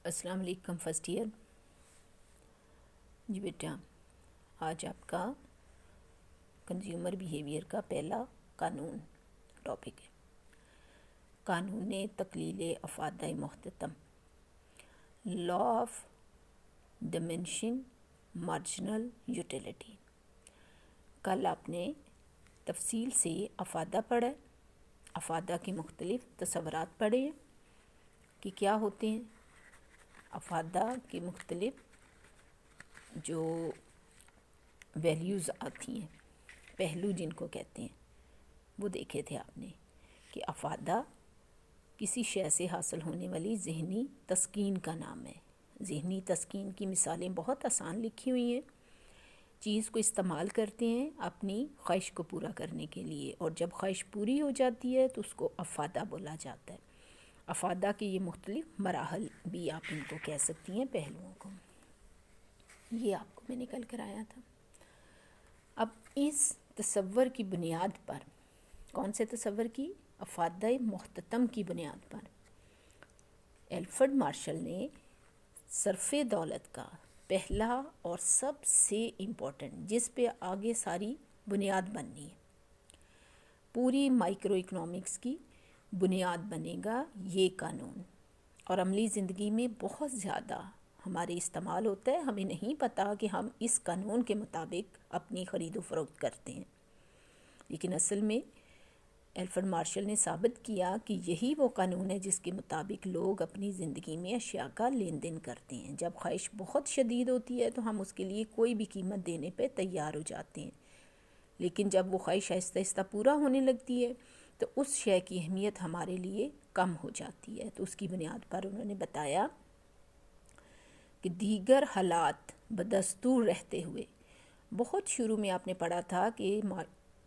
السلام علیکم first year. جی بیٹا، آج آپ کا کنزیومر بیہیویئر کا پہلا قانون ٹاپک ہے. قانون تقلیل افادہ محتتم، law of diminishing marginal utility. کل آپ نے تفصیل سے افادہ پڑھا، افادہ کے مختلف تصورات پڑھے ہیں کہ کیا ہوتے ہیں. افادہ کی مختلف جو ویلیوز آتی ہیں، پہلو جن کو کہتے ہیں، وہ دیکھے تھے آپ نے کہ افادہ کسی شے سے حاصل ہونے والی ذہنی تسکین کا نام ہے. ذہنی تسکین کی مثالیں بہت آسان لکھی ہوئی ہیں. چیز کو استعمال کرتے ہیں اپنی خواہش کو پورا کرنے کے لیے، اور جب خواہش پوری ہو جاتی ہے تو اس کو افادہ بولا جاتا ہے. افادہ کے یہ مختلف مراحل بھی آپ ان کو کہہ سکتی ہیں، پہلوؤں کو. یہ آپ کو میں نے کل کرایا تھا. اب اس تصور کی بنیاد پر، کون سے تصور کی؟ افادہ محتتم کی بنیاد پر ایلفرڈ مارشل نے صرف دولت کا پہلا اور سب سے امپورٹنٹ، جس پہ آگے ساری بنیاد بننی ہے، پوری مائکرو اکنامکس کی بنیاد بنے گا یہ قانون. اور عملی زندگی میں بہت زیادہ ہمارے استعمال ہوتا ہے، ہمیں نہیں پتہ کہ ہم اس قانون کے مطابق اپنی خرید و فروخت کرتے ہیں. لیکن اصل میں ایلفرڈ مارشل نے ثابت کیا کہ یہی وہ قانون ہے جس کے مطابق لوگ اپنی زندگی میں اشیاء کا لین دین کرتے ہیں. جب خواہش بہت شدید ہوتی ہے تو ہم اس کے لیے کوئی بھی قیمت دینے پہ تیار ہو جاتے ہیں، لیکن جب وہ خواہش آہستہ آہستہ پورا ہونے لگتی ہے تو اس شے کی اہمیت ہمارے لیے کم ہو جاتی ہے. تو اس کی بنیاد پر انہوں نے بتایا کہ دیگر حالات بدستور رہتے ہوئے، بہت شروع میں آپ نے پڑھا تھا کہ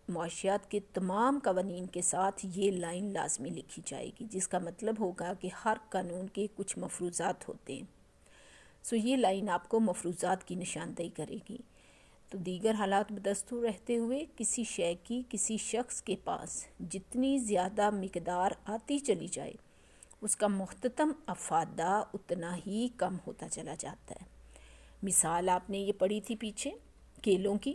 معاشیات کے تمام قوانین کے ساتھ یہ لائن لازمی لکھی جائے گی، جس کا مطلب ہوگا کہ ہر قانون کے کچھ مفروضات ہوتے ہیں. یہ لائن آپ کو مفروضات کی نشاندہی کرے گی. تو دیگر حالات بدستور رہتے ہوئے کسی شے کی کسی شخص کے پاس جتنی زیادہ مقدار آتی چلی جائے، اس کا محتتم افادہ اتنا ہی کم ہوتا چلا جاتا ہے. مثال آپ نے یہ پڑھی تھی پیچھے کیلوں کی،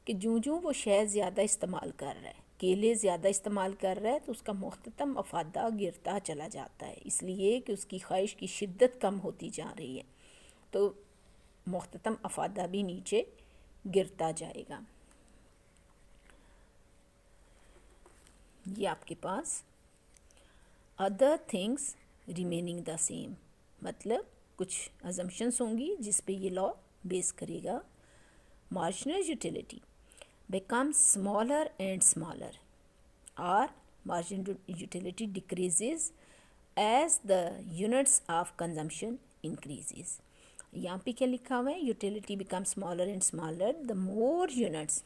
کہ جوں وہ شے زیادہ استعمال کر رہا ہے، کیلے زیادہ استعمال کر رہا ہے تو اس کا محتتم افادہ گرتا چلا جاتا ہے، اس لیے کہ اس کی خواہش کی شدت کم ہوتی جا رہی ہے، تو محتتم افادہ بھی نیچے گرتا جائے گا. یہ آپ کے پاس other things remaining the same, مطلب کچھ ازمپشنس ہوں گی جس پہ یہ لا بیس کرے گا. Marginal utility become smaller and smaller, اور marginal utility decreases as the units of consumption increases. یہاں پہ کیا لکھا ہوا ہے؟ utility becomes smaller and smaller the more units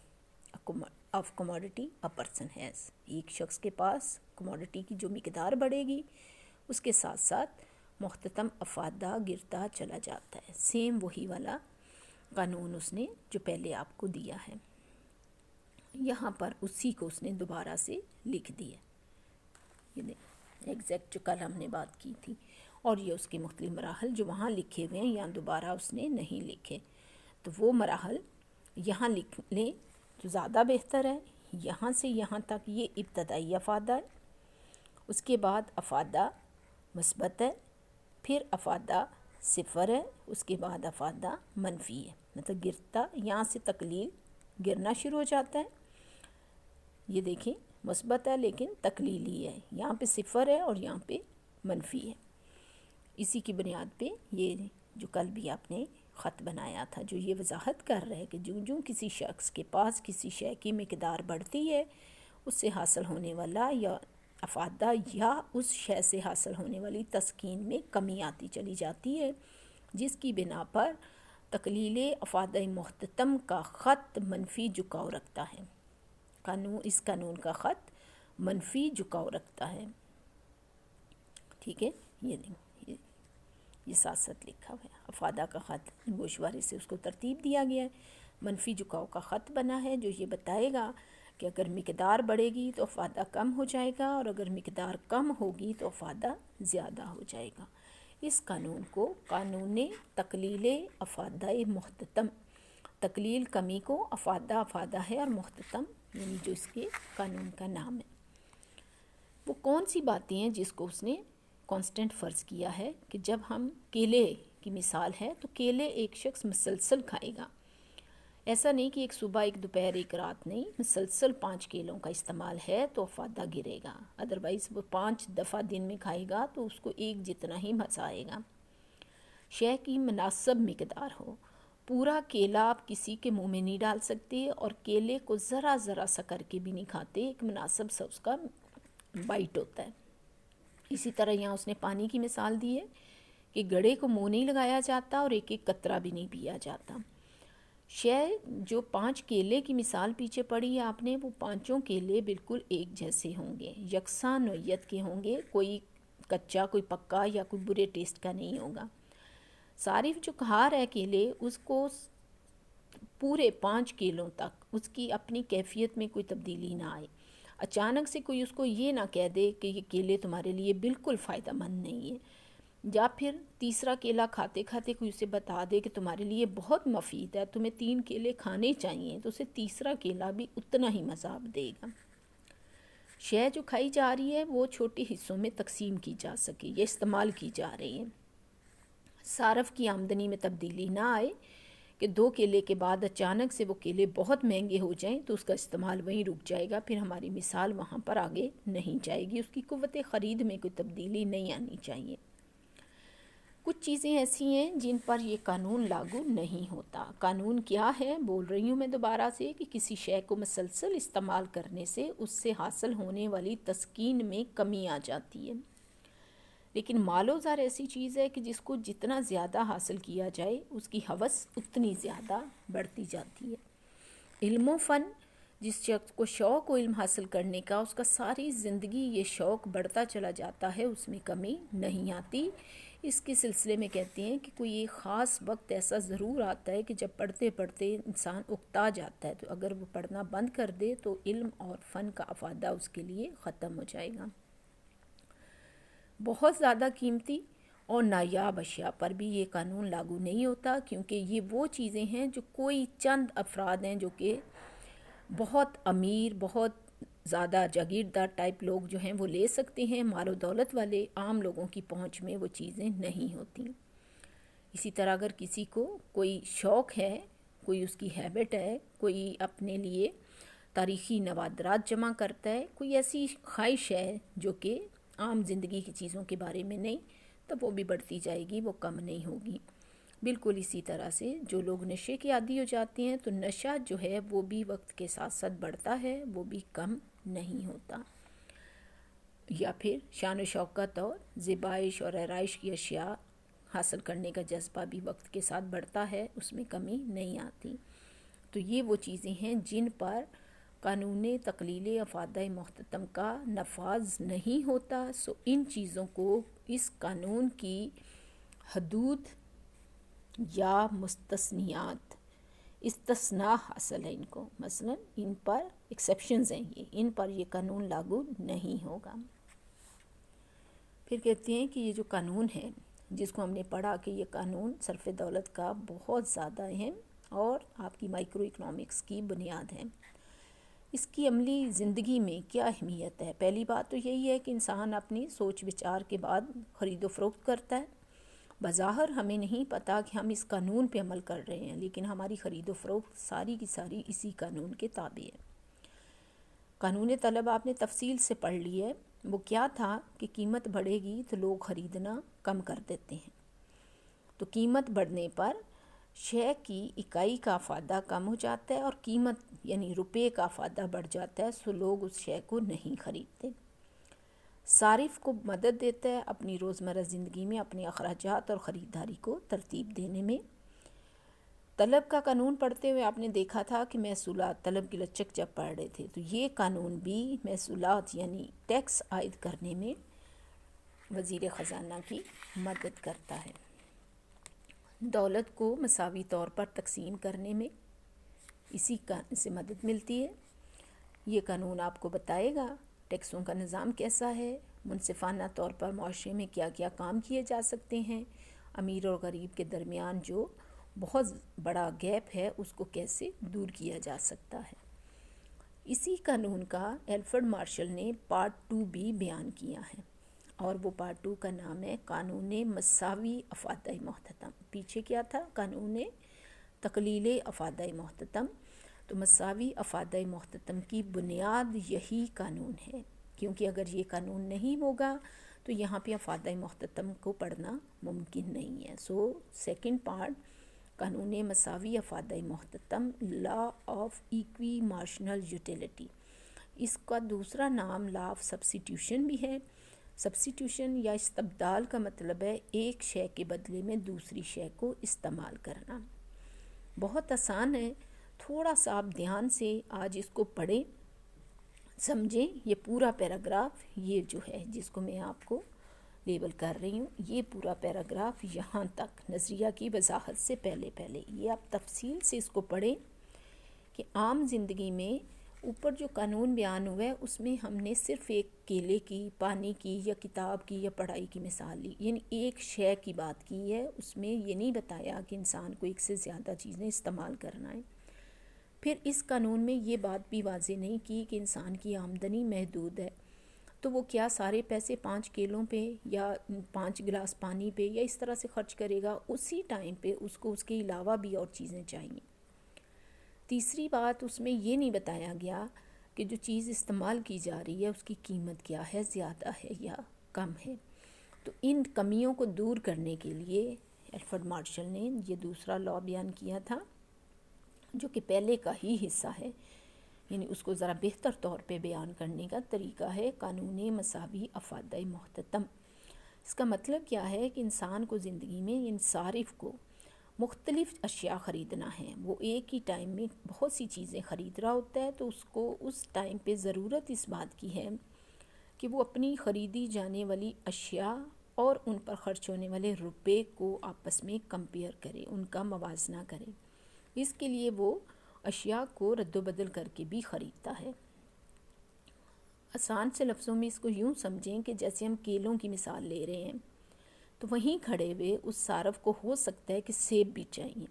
of commodity a person has. ایک شخص کے پاس commodity کی جو مقدار بڑھے گی، اس کے ساتھ ساتھ محتتم افادہ گرتا چلا جاتا ہے. سیم وہی والا قانون اس نے جو پہلے آپ کو دیا ہے، یہاں پر اسی کو اس نے دوبارہ سے لکھ دیا. یہ ایگزیکٹ جو کل ہم نے بات کی تھی، اور یہ اس کے مختلف مراحل جو وہاں لکھے ہوئے ہیں یہاں دوبارہ اس نے نہیں لکھے، تو وہ مراحل یہاں لکھ لیں تو زیادہ بہتر ہے. یہاں سے یہاں تک یہ ابتدائی افادہ ہے، اس کے بعد افادہ مثبت ہے، پھر افادہ صفر ہے، اس کے بعد افادہ منفی ہے. مطلب گرتا، یہاں سے تقلیل گرنا شروع ہو جاتا ہے. یہ دیکھیں مثبت ہے لیکن تقلیلی ہے، یہاں پہ صفر ہے اور یہاں پہ منفی ہے. اسی کی بنیاد پہ یہ جو کل بھی آپ نے خط بنایا تھا، جو یہ وضاحت کر رہا ہے کہ جوں کسی شخص کے پاس کسی شے کی مقدار بڑھتی ہے، اس سے حاصل ہونے والا یا افادہ یا اس شے سے حاصل ہونے والی تسکین میں کمی آتی چلی جاتی ہے، جس کی بنا پر تقلیل افادہ محتتم کا خط منفی جھکاؤ رکھتا ہے. اس قانون کا خط منفی جھکاؤ رکھتا ہے. ٹھیک ہے، یہ ساتھ ساتھ لکھا ہوا ہے. افادہ کا خط گوشوارے سے اس کو ترتیب دیا گیا ہے. منفی جھکاؤ کا خط بنا ہے جو یہ بتائے گا کہ اگر مقدار بڑھے گی تو افادہ کم ہو جائے گا، اور اگر مقدار کم ہوگی تو افادہ زیادہ ہو جائے گا. اس قانون کو قانون تقلیل افادہ محتتم، تقلیل کمی کو افادہ افادہ ہے اور محتتم یعنی جو اس کے قانون کا نام ہے۔ وہ کون سی باتیں ہیں جس کو اس نے کانسٹنٹ فرض کیا ہے کہ جب ہم کیلے کی مثال ہے تو کیلے ایک شخص مسلسل کھائے گا، ایسا نہیں کہ ایک صبح ایک دوپہر ایک رات، نہیں، مسلسل 5 کیلوں کا استعمال ہے تو افادہ گرے گا، ادروائز وہ 5 دفعہ دن میں کھائے گا تو اس کو ایک جتنا ہی مزہ آئے گا۔ شے کی مناسب مقدار ہو، پورا کیلا آپ کسی کے منہ میں نہیں ڈال سکتے اور کیلے کو ذرا ذرا سا کر کے بھی نہیں کھاتے، ایک مناسب سا اس کا بائٹ ہوتا ہے۔ اسی طرح یہاں اس نے پانی کی مثال دی ہے کہ گڑھے کو منہ نہیں لگایا جاتا اور ایک ایک قطرہ بھی نہیں پیا جاتا۔ شے جو 5 کیلے کی مثال پیچھے پڑھی ہے آپ نے، وہ 5 کیلے بالکل ایک جیسے ہوں گے، یکساں نوعیت کے ہوں گے، کوئی کچا کوئی پکا یا کوئی برے ٹیسٹ کا نہیں ہوگا۔ صارف جو کھا رہا ہے کیلے، اس کو پورے 5 کیلوں تک اس کی اپنی کیفیت میں کوئی تبدیلی نہ آئے، اچانک سے کوئی اس کو یہ نہ کہہ دے کہ یہ کیلے تمہارے لیے بالکل فائدہ مند نہیں ہے، یا پھر تیسرا کیلا کھاتے کھاتے کوئی اسے بتا دے کہ تمہارے لیے بہت مفید ہے، تمہیں 3 کیلے کھانے چاہیے، تو اسے تیسرا کیلا بھی اتنا ہی مزہ دے گا۔ شے جو کھائی جا رہی ہے وہ چھوٹے حصوں میں تقسیم کی جا سکے یا استعمال کی جا رہی ہے، صارف کی آمدنی میں تبدیلی نہ آئے کہ 2 کیلے کے بعد اچانک سے وہ کیلے بہت مہنگے ہو جائیں تو اس کا استعمال وہیں رک جائے گا، پھر ہماری مثال وہاں پر آگے نہیں جائے گی، اس کی قوت خرید میں کوئی تبدیلی نہیں آنی چاہیے۔ کچھ چیزیں ایسی ہیں جن پر یہ قانون لاگو نہیں ہوتا۔ قانون کیا ہے؟ بول رہی ہوں میں دوبارہ سے کہ کسی شے کو مسلسل استعمال کرنے سے اس سے حاصل ہونے والی تسکین میں کمی آ جاتی ہے، لیکن مال و زر ایسی چیز ہے کہ جس کو جتنا زیادہ حاصل کیا جائے اس کی ہوس اتنی زیادہ بڑھتی جاتی ہے۔ علم و فن، جس شخص کو شوق و علم حاصل کرنے کا، اس کا ساری زندگی یہ شوق بڑھتا چلا جاتا ہے، اس میں کمی نہیں آتی۔ اس کے سلسلے میں کہتے ہیں کہ کوئی ایک خاص وقت ایسا ضرور آتا ہے کہ جب پڑھتے پڑھتے انسان اکتا جاتا ہے، تو اگر وہ پڑھنا بند کر دے تو علم اور فن کا افادہ اس کے لیے ختم ہو جائے گا۔ بہت زیادہ قیمتی اور نایاب اشیاء پر بھی یہ قانون لاگو نہیں ہوتا، کیونکہ یہ وہ چیزیں ہیں جو کوئی چند افراد ہیں جو کہ بہت امیر، بہت زیادہ جاگیردار ٹائپ لوگ جو ہیں وہ لے سکتے ہیں، مال و دولت والے عام لوگوں کی پہنچ میں وہ چیزیں نہیں ہوتی۔ اسی طرح اگر کسی کو کوئی شوق ہے، کوئی اس کی ہیبٹ ہے، کوئی اپنے لیے تاریخی نوادرات جمع کرتا ہے، کوئی ایسی خواہش ہے جو کہ عام زندگی کی چیزوں کے بارے میں نہیں، تو وہ بھی بڑھتی جائے گی، وہ کم نہیں ہوگی۔ بالکل اسی طرح سے جو لوگ نشے کے عادی ہو جاتے ہیں تو نشہ جو ہے وہ بھی وقت کے ساتھ ساتھ بڑھتا ہے، وہ بھی کم نہیں ہوتا۔ یا پھر شان و شوکت اور زیبائش اور آرائش کی اشیاء حاصل کرنے کا جذبہ بھی وقت کے ساتھ بڑھتا ہے، اس میں کمی نہیں آتی۔ تو یہ وہ چیزیں ہیں جن پر قانون تقلیل افادہ محتتم کا نفاذ نہیں ہوتا، سو ان چیزوں کو اس قانون کی حدود یا مستثنیات، استثناء حاصل ہے ان کو، مثلا ان پر ایکسیپشنز ہیں، ان پر یہ قانون لاگو نہیں ہوگا۔ پھر کہتے ہیں کہ یہ جو قانون ہے جس کو ہم نے پڑھا کہ یہ قانون صرف دولت کا بہت زیادہ اہم اور آپ کی مائکرو اکنامکس کی بنیاد ہے۔ اس کی عملی زندگی میں کیا اہمیت ہے؟ پہلی بات تو یہی ہے کہ انسان اپنی سوچ وچار کے بعد خرید و فروخت کرتا ہے۔ بظاہر ہمیں نہیں پتہ کہ ہم اس قانون پہ عمل کر رہے ہیں، لیکن ہماری خرید و فروخت ساری کی ساری اسی قانون کے تابع ہے۔ قانون طلب آپ نے تفصیل سے پڑھ لی ہے، وہ کیا تھا کہ قیمت بڑھے گی تو لوگ خریدنا کم کر دیتے ہیں، تو قیمت بڑھنے پر شے کی اکائی کا افادہ کم ہو جاتا ہے اور قیمت یعنی روپے کا افادہ بڑھ جاتا ہے، سو لوگ اس شے کو نہیں خریدتے۔ صارف کو مدد دیتا ہے اپنی روزمرہ زندگی میں اپنے اخراجات اور خریداری کو ترتیب دینے میں۔ طلب کا قانون پڑھتے ہوئے آپ نے دیکھا تھا کہ محصولات طلب کی لچک جب پڑھ رہے تھے، تو یہ قانون بھی محصولات یعنی ٹیکس عائد کرنے میں وزیر خزانہ کی مدد کرتا ہے۔ دولت کو مساوی طور پر تقسیم کرنے میں اسی سے مدد ملتی ہے۔ یہ قانون آپ کو بتائے گا ٹیکسوں کا نظام کیسا ہے، منصفانہ طور پر معاشرے میں کیا کیا کام کیے جا سکتے ہیں، امیر اور غریب کے درمیان جو بہت بڑا گیپ ہے اس کو کیسے دور کیا جا سکتا ہے۔ اسی قانون کا ایلفرڈ مارشل نے پارٹ 2 بھی بیان کیا ہے، اور وہ پارٹ 2 کا نام ہے قانون مساوی افادہ محتتم۔ پیچھے کیا تھا؟ قانون تقلیل افادہ محتتم۔ تو مساوی افادہ محتتم کی بنیاد یہی قانون ہے، کیونکہ اگر یہ قانون نہیں ہوگا تو یہاں پہ افادہ محتتم کو پڑھنا ممکن نہیں ہے۔ سو سیکنڈ پارٹ قانون مساوی افادہ محتتم، لا آف ایکوی مارشنل یوٹیلیٹی، اس کا دوسرا نام لا آف سبسٹیوشن بھی ہے۔ سبسٹیوشن یا استبدال کا مطلب ہے ایک شے کے بدلے میں دوسری شے کو استعمال کرنا۔ بہت آسان ہے، تھوڑا سا آپ دھیان سے آج اس کو پڑھیں، سمجھیں۔ یہ پورا پیراگراف، یہ جو ہے جس کو میں آپ کو لیبل کر رہی ہوں، یہ پورا پیراگراف یہاں تک نظریہ کی وضاحت سے پہلے یہ آپ تفصیل سے اس کو پڑھیں کہ عام زندگی میں اوپر جو قانون بیان ہوا ہے اس میں ہم نے صرف ایک کیلے کی، پانی کی یا کتاب کی یا پڑھائی کی مثال لی، یعنی ایک شے کی بات کی ہے، اس میں یہ نہیں بتایا کہ انسان کو ایک سے زیادہ چیزیں استعمال کرنا ہے۔ پھر اس قانون میں یہ بات بھی واضح نہیں کی کہ انسان کی آمدنی محدود ہے، تو وہ کیا سارے پیسے 5 کیلوں پہ یا 5 گلاس پانی پہ یا اس طرح سے خرچ کرے گا؟ اسی ٹائم پہ اس کو اس کے علاوہ بھی اور چیزیں چاہیے۔ تیسری بات، اس میں یہ نہیں بتایا گیا کہ جو چیز استعمال کی جا رہی ہے اس کی قیمت کیا ہے، زیادہ ہے یا کم ہے۔ تو ان کمیوں کو دور کرنے کے لیے ایلفرڈ مارشل نے یہ دوسرا لا بیان کیا تھا، جو کہ پہلے کا ہی حصہ ہے، یعنی اس کو ذرا بہتر طور پہ بیان کرنے کا طریقہ ہے قانون مساوی افادہ محتتم۔ اس کا مطلب کیا ہے کہ انسان کو زندگی میں، ان صارف کو مختلف اشیاء خریدنا ہے، وہ ایک ہی ٹائم میں بہت سی چیزیں خرید رہا ہوتا ہے، تو اس کو اس ٹائم پہ ضرورت اس بات کی ہے کہ وہ اپنی خریدی جانے والی اشیاء اور ان پر خرچ ہونے والے روپے کو آپس میں کمپیئر کرے، ان کا موازنہ کرے۔ اس کے لیے وہ اشیاء کو رد و بدل کر کے بھی خریدتا ہے۔ آسان سے لفظوں میں اس کو یوں سمجھیں کہ جیسے ہم کیلوں کی مثال لے رہے ہیں، تو وہیں کھڑے ہوئے اس صارف کو ہو سکتا ہے کہ سیب بھی چاہیے،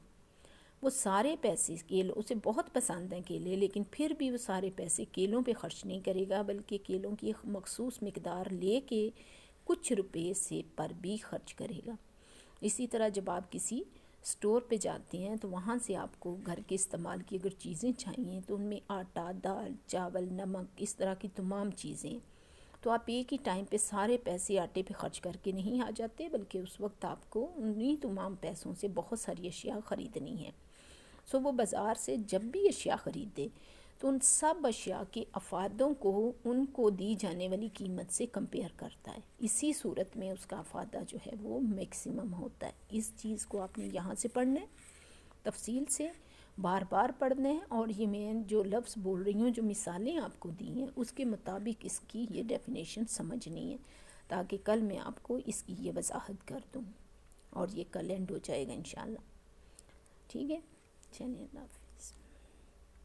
وہ سارے پیسے کیلوں، اسے بہت پسند ہیں کیلے، لیکن پھر بھی وہ سارے پیسے کیلوں پہ خرچ نہیں کرے گا، بلکہ کیلوں کی ایک مخصوص مقدار لے کے کچھ روپے سیب پر بھی خرچ کرے گا۔ اسی طرح جب آپ کسی اسٹور پہ جاتے ہیں تو وہاں سے آپ کو گھر کے استعمال کی اگر چیزیں چاہیے تو ان میں آٹا، دال، چاول، نمک، اس طرح کی تمام چیزیں، تو آپ ایک ہی ٹائم پہ سارے پیسے آٹے پہ خرچ کر کے نہیں آ جاتے، بلکہ اس وقت آپ کو انہی تمام پیسوں سے بہت ساری اشیاء خریدنی ہیں۔ سو وہ بازار سے جب بھی اشیاء خریدے تو ان سب اشیاء کے افادوں کو ان کو دی جانے والی قیمت سے کمپیئر کرتا ہے، اسی صورت میں اس کا افادہ جو ہے وہ میکسیمم ہوتا ہے۔ اس چیز کو آپ نے یہاں سے پڑھنا ہے، تفصیل سے بار بار پڑھنا ہے، اور یہ میں جو لفظ بول رہی ہوں، جو مثالیں آپ کو دی ہیں، اس کے مطابق اس کی یہ ڈیفینیشن سمجھنی ہے، تاکہ کل میں آپ کو اس کی یہ وضاحت کر دوں، اور یہ کل اینڈ ہو جائے گا انشاءاللہ۔ ٹھیک ہے، چلیے اللہ حافظ۔